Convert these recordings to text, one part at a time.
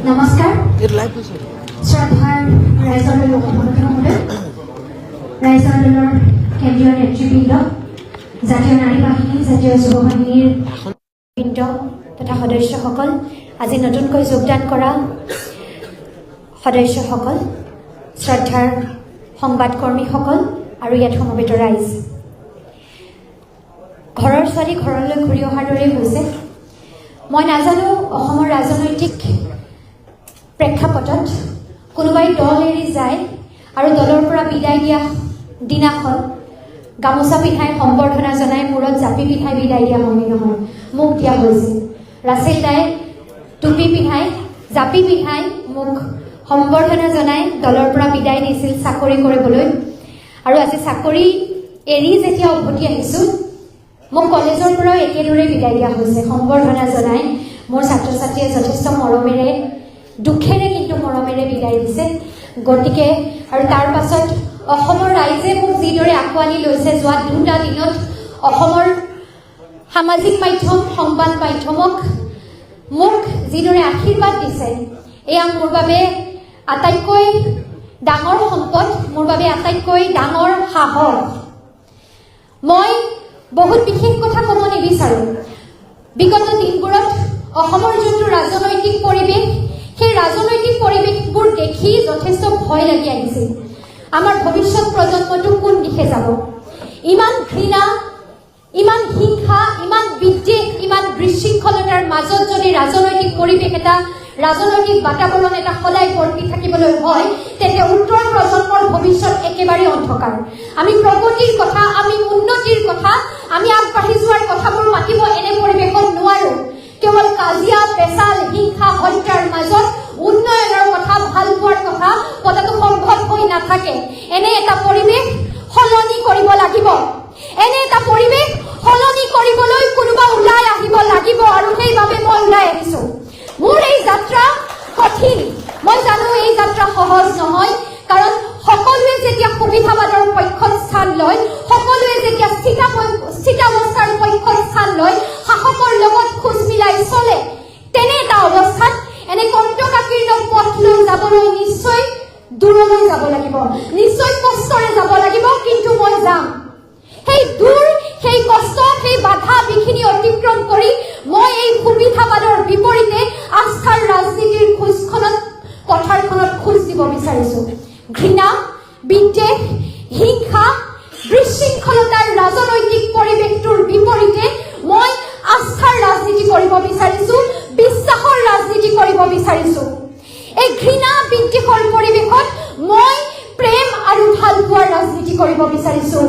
নমস্কাৰ শ্ৰদ্ধাৰ ৰাইজৰ লোকসকলে ৰাইজৰ দলৰ কেন্দ্ৰীয় নেতৃবৃন্দ জাতীয় নাৰী বাহিনী জাতীয় যুৱ বাহিনীৰ বৃন্দ তথা সদস্যসকল আজি নতুনকৈ যোগদান কৰা সদস্যসকল শ্ৰদ্ধাৰ সংবাদকৰ্মীসকল আৰু ইয়াত সমবেত ৰাইজ ঘৰৰ ছোৱালী ঘৰলৈ ঘূৰি অহাৰ দৰেই হৈছে মই নাজানো অসমৰ ৰাজনৈতিক প্ৰেক্ষাপটত কোনোবাই দল এৰি যায় আৰু দলৰ পৰা বিদায় দিয়া দিনাখন গামোচা পিন্ধাই সম্বৰ্ধনা জনাই মূৰত জাপি পিন্ধাই বিদায় দিয়া মনে নহয় মোক দিয়া হৈছিল ৰাছেল দাই টুপি পিন্ধাই জাপি পিন্ধাই মোক সম্বৰ্ধনা জনাই দলৰ পৰা বিদায় দিছিল চাকৰি কৰিবলৈ আৰু আজি চাকৰি এৰি যেতিয়া উভতি আহিছোঁ মোক কলেজৰ পৰাও একেদৰে বিদায় দিয়া হৈছে সম্বৰ্ধনা জনাই মোৰ ছাত্ৰ ছাত্ৰীয়ে যথেষ্ট মৰমেৰে দুখেৰে কিন্তু মৰমেৰে বিদায় দিছে গতিকে আৰু তাৰ পাছত অসমৰ ৰাইজে মোক যিদৰে আঁকোৱালি লৈছে যোৱা দুটা দিনত অসমৰ সামাজিক মাধ্যম সংবাদ মাধ্যমক মোক যিদৰে আশীৰ্বাদ দিছে এয়া মোৰ বাবে আটাইতকৈ ডাঙৰ সম্পদ মোৰ বাবে আটাইতকৈ ডাঙৰ সাহস মই বহুত বিশেষ কথা ক'ব নিবিচাৰোঁ বিগত দিনবোৰত অসমৰ যোনটো ৰাজনৈতিক পৰিৱেশ সেই ৰাজনৈতিক পৰিৱেশবোৰ দেখি যথেষ্ট ভয় লাগি আহিছিল আমাৰ ভৱিষ্যত প্ৰজন্মটো কোন দিশে যাব ইমান ঘৃণা ইমান হিংসা ইমান বিদ্বেষ ইমান বিশৃংখলতাৰ মাজত যদি ৰাজনৈতিক পৰিৱেশ এটা ৰাজনৈতিক বাতাবৰণ এটা সদায় বৰ্তি থাকিবলৈ হয় তেন্তে উত্তৰ প্ৰজন্মৰ ভৱিষ্যত একেবাৰে অন্ধকাৰ আমি প্ৰগতিৰ কথা আমি উন্নতিৰ কথা আমি আগবাঢ়ি যোৱাৰ কথাবোৰ মাতিব এনে পৰিৱেশত নোৱাৰোঁ কেৱল কাজিয়া পেচাল হিংসা হত্যাৰ মাজত উন্নয়নৰ কথা ভাল পোৱাৰ কথা পতাটো সম্ভৱ হৈ নাথাকে এনে এটা পৰিৱেশ সলনি কৰিব লাগিব এনে এটা পৰিৱেশ সলনি কৰিবলৈ কোনোবা ওলাই আহিব লাগিব আৰু সেইবাবে মই ওলাই আহিছোঁ মোৰ এই যাত্ৰা কঠিন মই জানো এই যাত্ৰা সহজ নহয় কাৰণ সকলোৱে যেতিয়া সুবিধাবাদৰ পক্ষত স্থান লয় সকলোৱে যেতিয়া স্থিতাৱস্থাৰ পক্ষত স্থান লয় শাসকৰ লগত খোজ মিলাই চলে তেনে এটা অৱস্থাত এনে কণ্টকাকীৰ্ণ পথ লৈ যাবলৈ নিশ্চয় দূৰলৈ যাব লাগিব নিশ্চয় কষ্টৰে যাব লাগিব কিন্তু মই যাম সেই দূৰ সেই কষ্ট সেই বাধা বিঘিনি অতিক্ৰম কৰি মই এই সুবিধাবাদৰ বিপৰীতে আস্থাৰ ৰাজনীতিৰ পথাৰখনত খোজ দিব বিচাৰিছোঁ ঘৃণা বিদ্বেষ হিংসা বিশৃংখলতাৰ ৰাজনৈতিক পৰিৱেশটোৰ বিপৰীতে মই আস্থাৰ ৰাজনীতি কৰিব বিচাৰিছোঁ বিশ্বাসৰ ৰাজনীতি কৰিব বিচাৰিছোঁ এই ঘৃণা বিদ্বেষৰ পৰিৱেশত মই প্ৰেম আৰু ভাল পোৱাৰ ৰাজনীতি কৰিব বিচাৰিছোঁ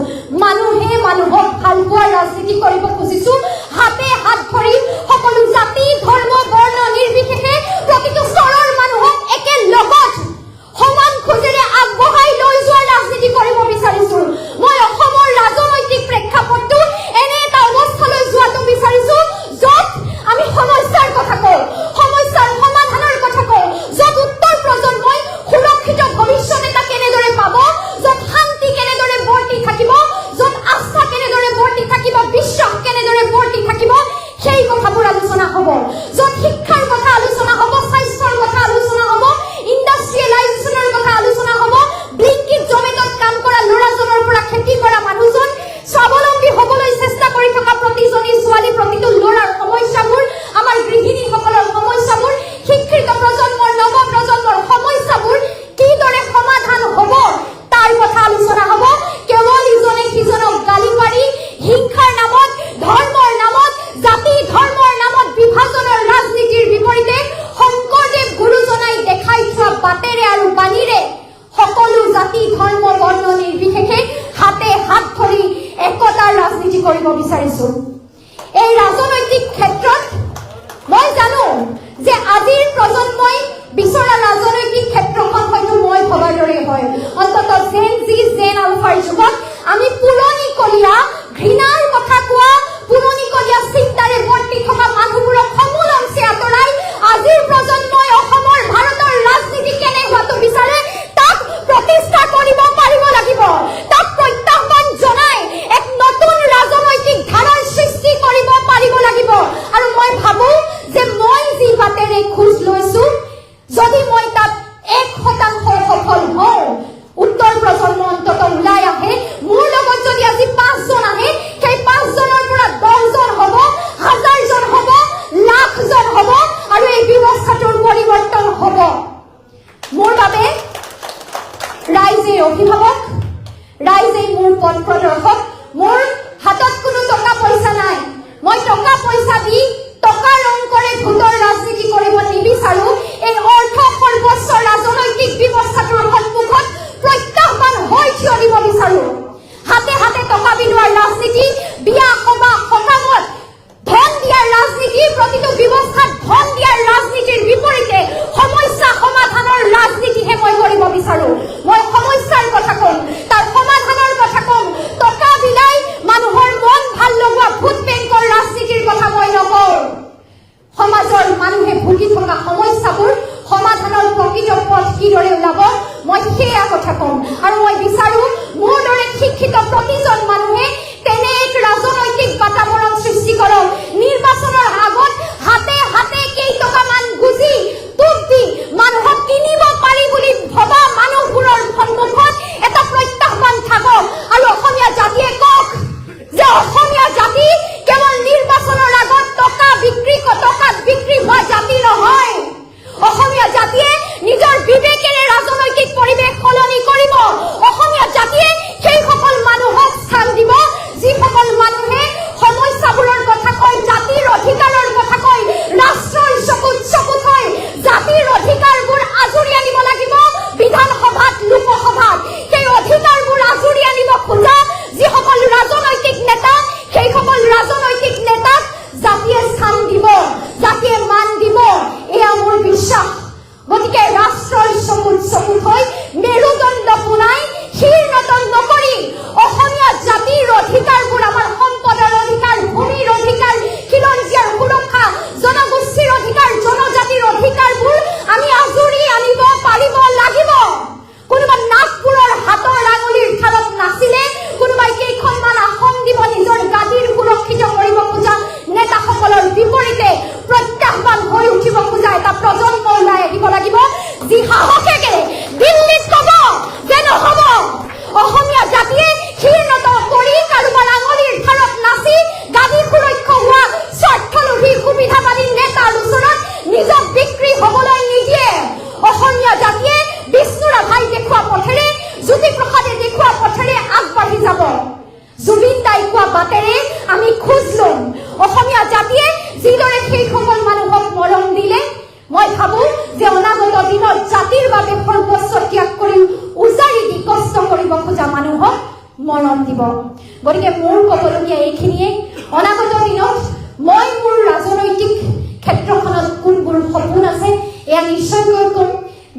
মানুহে মানুহক ভাল পোৱাৰ ৰাজনীতি কৰিব খুজিছোঁ হাতে হাত ধৰি সকলো জাতি ধৰ্ম বৰ্ণ নিৰ্বিশেষে প্ৰতিটো স্তৰৰ মানুহক একে লগত সমান খোজেৰে আগবঢ়াই লৈ যোৱাৰ ৰাজনীতি কৰিব বিচাৰিছোঁ মই অসমৰ ৰাজনৈতিক প্ৰেক্ষাপটটো এনে এটা অৱস্থালৈ যোৱাটো বিচাৰিছোঁ য'ত আমি সমস্যাৰ কথা কওঁ সমস্যাৰ সমাধানৰ কথা কওঁ য'ত উত্তৰ প্ৰজন্মই সুৰক্ষিত ভৱিষ্যত এটা কেনেদৰে পাব য'ত শান্তি কেনেদৰে বৰ্তি থাকিব য'ত আস্থা কেনেদৰে বৰ্তি থাকিব বিশ্বাস কেনেদৰে বৰ্তি থাকিব সেই কথাবোৰ আলোচনা হ'ব য'ত শিক্ষাৰ কথা আলোচনা হ'ব স্বাস্থ্যৰ কথা আলোচনা হ'ব ইণ্ডাষ্ট্ৰিয়েলাইজেশ্যনৰ কথা আলোচনা হ'ব ব্লিংকিট জমেটত কাম কৰা ল'ৰাজনৰ পৰা খেতি কৰা মানুহজন স্বাৱলম্বী হ'বলৈ চেষ্টা কৰি থকা প্ৰতিজনী ছোৱালী প্ৰতিটো ল'ৰাৰ সমস্যাবোৰ আমাৰ গৃহিণীসকলৰ সমস্যাবোৰ শিক্ষিত প্ৰজন্মৰ নৱ প্ৰজন্মৰ সমস্যাবোৰ কিদৰে সমাধান হ'ব তাৰ কথা আলোচনা হ'ব কেৱল ইজনে সিজনক গালি পাৰি হিংসাৰ নামত ধৰ্মৰ নামত জাতি ধৰ্মৰ নামত বিভাজনৰ ৰাজনীতিৰ বিপৰীতে শংকৰদেৱ গুৰুজনাই দেখাই থোৱা বাটেৰে আৰু বাণীৰে সকলো জাতি ধৰ্ম বৰ্ণ নিৰ্বিশেষে হাতে হাত ধৰি একতাৰ ৰাজনীতি কৰিব বিচাৰিছোঁ এই ৰাজনৈতিক ক্ষেত্ৰত মই জানো যে আজিৰ প্ৰজন্মই বিচৰা ৰাজনৈতিক ক্ষেত্ৰখন হয়তো মই ভবাৰ দৰে হয় অন্ততঃ জেন আলফাৰ যুগত আমি পুৰণিকলীয়া ঘৃণাৰ কথা কোৱা পুৰণিকলীয়া চিন্তাৰে বৰ্তি থকা মানুহবোৰক সমূল অংশে আঁতৰাই আজিৰ প্ৰজন্মই অসমৰ ভাৰতৰ ৰাজনীতি কেনে হোৱাটো বিচাৰে তাক প্ৰতিষ্ঠা কৰিব পাৰিব লাগিব তাক প্ৰত্যাহ্বান জনাই এক নতুন ৰাজনৈতিক ধাৰাৰ সৃষ্টি কৰিব পাৰিব লাগিব আৰু মই ভাবোঁ যে মই যি বাটেৰে খোজ লৈছোঁ হ'ব। মোৰ বাবে ৰাইজে অভিভাৱক, ৰাইজে মোৰ পথ প্ৰদৰ্শক। মোৰ হাতত কোনো টকা পইচা নাই। মই টকা পইচা দি টকাৰ অংকৰে ভোটৰ ৰাজনীতি কৰিব নিবিচাৰো। এই অৰ্থ সৰ্বস্ব ৰাজনৈতিক ব্যৱস্থাটোৰ সন্মুখত প্ৰত্যাহ্বান হৈ থিয় দিব বিচাৰো। হাতে হাতে টকা বিলোৱাৰ ৰাজনীতি, বিয়া সভা সকামত ধন দিয়াৰ ৰাজনীতি, প্ৰতিটো ব্যৱস্থাত ধন দিয়াৰ ৰাজনীতিৰ বিপৰীতে সমস্যা সমাধানৰ ৰাজনীতিহে মই কৰিব বিচাৰো। মই সমস্যাৰ কথা কম, তাৰ সমাধানৰ কথা কম। টকা বিলাই মানুহৰ মন ভাল লগোৱা ভোট বেংকৰ ৰাজনীতিৰ কথা মই নকওঁ। সমাজৰ মানুহে ভুগি থকা সমস্যাবোৰ সমাধানৰ প্ৰকৃত পথ কিদৰে ওলাব মই সেয়া কথা কম। আৰু মই বিচাৰো মোৰ দৰে শিক্ষিত প্ৰতিজন মানুহে তেনে এক ৰাজনৈতিক বাতাবৰণ সৃষ্টি কৰক। নিৰ্বাচনৰ আগত হাতে হাতে কেইটকামান গুজি টোপ দি মানুহক কিনিব পাৰি বুলি ভবা মানুহবোৰৰ সন্মুখত এটা প্ৰত্যাহ্বান থাকক। আৰু অসমীয়া জাতিয়ে কওক যে অসমীয়া জাতি কেৱল নিৰ্বাচনৰ আগত টকাত বিক্ৰী হোৱা জাতি নহয়। অসমীয়া জাতিয়ে নিজৰ বিবেকেৰে ৰাজনৈতিক পৰিৱেশ সলনি কৰিব। অসমীয়া জাতিয়ে সেইসকল মানুহক স্থান দিব যিসকল মানুহে সমস্যাবোৰৰ কথা কয়, জাতিৰ অধিকাৰৰ কথা কয়, ৰাষ্ট্ৰৰ চকু থৈ জাতিৰ অধিকাৰবোৰ আজুৰি আনিব লাগিব বিধানসভাত, লোকসভাত। সেই অধিকাৰবোৰ আজুৰি আনিব খোজা যিসকল ৰাজনৈতিক নেতা, সেইসকল ৰাজনৈতিক নেতাক জাতিয়ে স্থান দিব, জাতিয়ে মান দিব, এয়া মোৰ বিশ্বাস। গতিকে ৰাষ্ট্ৰৰ চকু থৈ মেৰুদণ্ড পোনাই শীৰ্ণতন নকৰি অসমীয়া জাতিৰ অধিকাৰবোৰ, আমাৰ সম্পদৰ অধিকাৰ, ভূমিৰ অধিকাৰ, খিলঞ্জীয়াৰ সুৰক্ষা, জনগোষ্ঠীৰ অধিকাৰ, জনজাতিৰ অধিকাৰবোৰ আমি আজুৰি আনিব পাৰিব লাগিব। কোনোবা নাগপুৰৰ হাতৰ আঙুলিৰ ঠালত নাছিলে, কোনোবাই কেইখনমান আসন দিব নিজৰ গাদীৰ সুৰক্ষিত কৰিব খোজা নেতাসকলৰ বিপৰীতে প্ৰত্যাহ্বান হৈ উঠিব খোজা এটা প্ৰজন্ম ওলাই আহিব লাগিব, যি সাহসেৰে দিল্লীত কব যে নহব। অসমীয়া জাতিয়ে ক্ষীণত কৰি কাৰোবাৰ আঙুলিৰ ধাৰত নাচি গাদী সুৰক্ষা হোৱা স্বাৰ্থলোভী সুবিধাবাদী নেতাৰ ওচৰত নিজক বিক্ৰী হবলৈ নিদিয়ে। অসমীয়া জাতিয়ে বিষ্ণু ৰাভাই দেখুওৱা পথেৰে, জ্যোতিপ্ৰসাদে দেখুওৱা পথেৰে আগবাঢ়ি যাব। জুবিন দাই কোৱা বাটেৰে আমি খোজ লম। অসমীয়া জাতিয়ে যিদৰে সেইসকল মানুহক মৰম দিলে, মই ভাবো যে অনাগত দিনত জাতিৰ বাবে সৰ্বস্ব ত্যাগ কৰি উজাৰি দি কষ্ট কৰিব খোজা মানুহক মৰম দিব। গতিকে মোৰ ক'বলগীয়া এইখিনিয়ে। অনাগত দিনত মই মোৰ ৰাজনৈতিক ক্ষেত্ৰখনত কোনবোৰ সপোন আছে এয়া নিশ্চয়কৈ কম।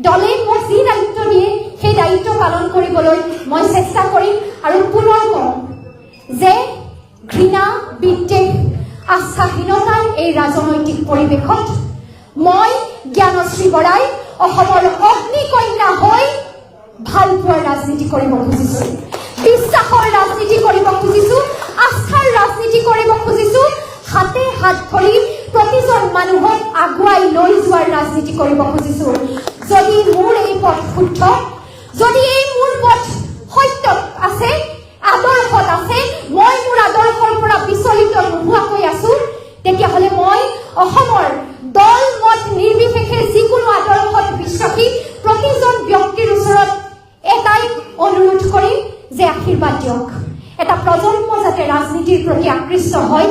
দলে মোক যি দায়িত্ব দিয়ে সেই দায়িত্ব পালন কৰিবলৈ মই চেষ্টা কৰিম। আৰু পুনৰ কম যে ঘৃণা, বিদ্বেষ, আস্থাহীনতাৰ এই ৰাজনৈতিক পৰিৱেশত মই জ্ঞানশ্ৰী বৰাই অসমৰ অগ্নিকন্যা হৈ ভাল পোৱাৰ ৰাজনীতি কৰিব খুজিছো, বিশ্বাসৰ ৰাজনীতি কৰিব খুজিছো, আস্থাৰ ৰাজনীতি কৰিব খুজিছো, হাতে হাত ধৰি প্ৰতিজন মানুহক আগুৱাই লৈ যোৱাৰ ৰাজনীতি কৰিব খুজিছো। যদি মোৰ এই পথ শুদ্ধ, যদি এই মোৰ পথ সত্য আছে, আদৰ্শত আছে, মই মোৰ আদৰ্শৰ পৰা বিচলিত নোহোৱাকৈ আছো, তেতিয়াহ'লে মই অসমৰ দল মত নিৰ্বিশেষে যিকোনো আদৰ্শত বিশ্বাসী প্ৰতিজন ব্যক্তিৰ ওচৰত এটাই অনুৰোধ কৰিম যে আশীৰ্বাদ দিয়ক। এটা প্ৰজন্ম যাতে ৰাজনীতিৰ প্ৰতি আকৃষ্ট হয়,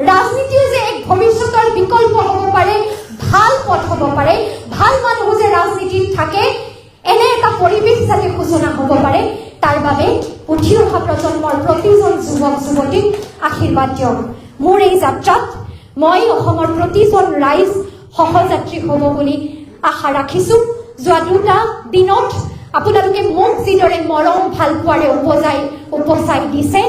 ৰাজনীতিও যে এক ভৱিষ্যতৰ বিকল্প হ'ব পাৰে, ভাল পথ হ'ব পাৰে, ভাল মানুহ যে ৰাজনীতিত থাকে, এনে এটা পৰিৱেশ যাতে সূচনা হ'ব পাৰে, তাৰ বাবে উঠি অহা প্ৰজন্মৰ প্ৰতিজন যুৱক যুৱতীক আশীৰ্বাদ দিয়ক। মোৰ এই যাত্ৰাত মই অসমৰ প্ৰতিজন ৰাইজ সহযাত্ৰী হ'ব বুলি আশা ৰাখিছো। যোৱা 2টা দিনত আপোনালোকে মোক যিদৰে মৰম ভাল পোৱাৰে উপচাই দিছে,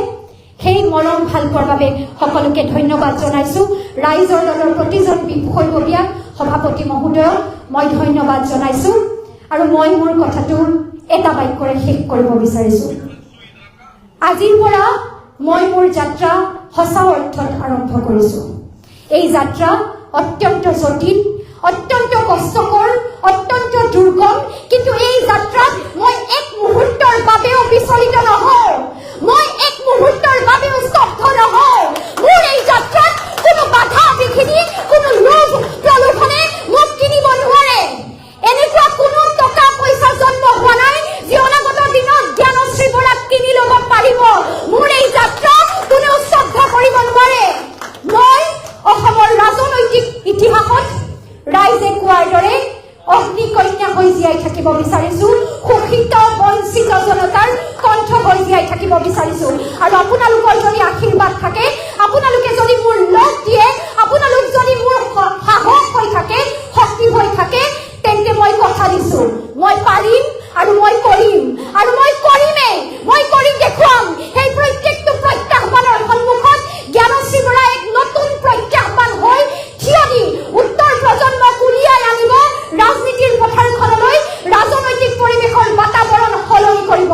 সেই মৰম ভাল পোৱাৰ বাবে সকলোকে ধন্যবাদ জনাইছো। ৰাইজৰ দলৰ প্ৰতিজন বিষয়ববীয়া সভাপতি মহোদয়ক মই ধন্যবাদ জনাইছো। আৰু মই মোৰ কথাটো এটা বাক্যৰে শেষ কৰিব বিচাৰিছো। আজিৰ পৰা মই মোৰ যাত্ৰা সঁচা অৰ্থত আৰম্ভ কৰিছো। এই যাত্ৰা অত্যন্ত জটিল, অত্যন্ত কষ্টকৰ, অত্যন্ত দুৰ্গম, কিন্তু এই যাত্ৰাত মই এক মুহূৰ্তৰ বাবেও বিচলিত নহওঁ, মই এক মুহূৰ্তৰ বাবেও স্তব্ধ নহওঁ। মোৰ এই যাত্ৰাত কোনো বাধা বিঘিনি, কোনো লোভ প্ৰলোভনে মোক কিনিব নোৱাৰে। জীয়াই থাকিব বিচাৰিছো শোষিত বঞ্চিত জনতাৰ কণ্ঠ হৈ জীয়াই থাকিব বিচাৰিছো আৰু আপোনালোকৰ যদি আশীৰ্বাদ থাকে আপোনালোকে যদি মোৰ লগ দিয়ে আপোনালোক যদি মোৰ সাহস হৈ থাকে শক্তি হৈ থাকে তেন্তে মই কথা দিছো মই পাৰিম আৰু মই কৰিম আৰু মই কৰিমেই মই কৰি দেখুৱাম সেই প্ৰত্যেকটো প্ৰত্যাহ্বানৰ সন্মুখত জ্ঞানশ্ৰী বৰা এক নতুন প্ৰত্যাহ্বান হৈ থিয় দি উত্তৰ প্ৰজন্মক উলিয়াই আনিব ৰাজনীতিৰ পথাৰখনলৈ ৰাজনৈতিক পৰিৱেশৰ বাতাবৰণ সলনি কৰিব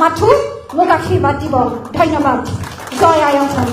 মাথো মোক আশীৰ্বাদ দিব ধন্যবাদ জয় আই অসম।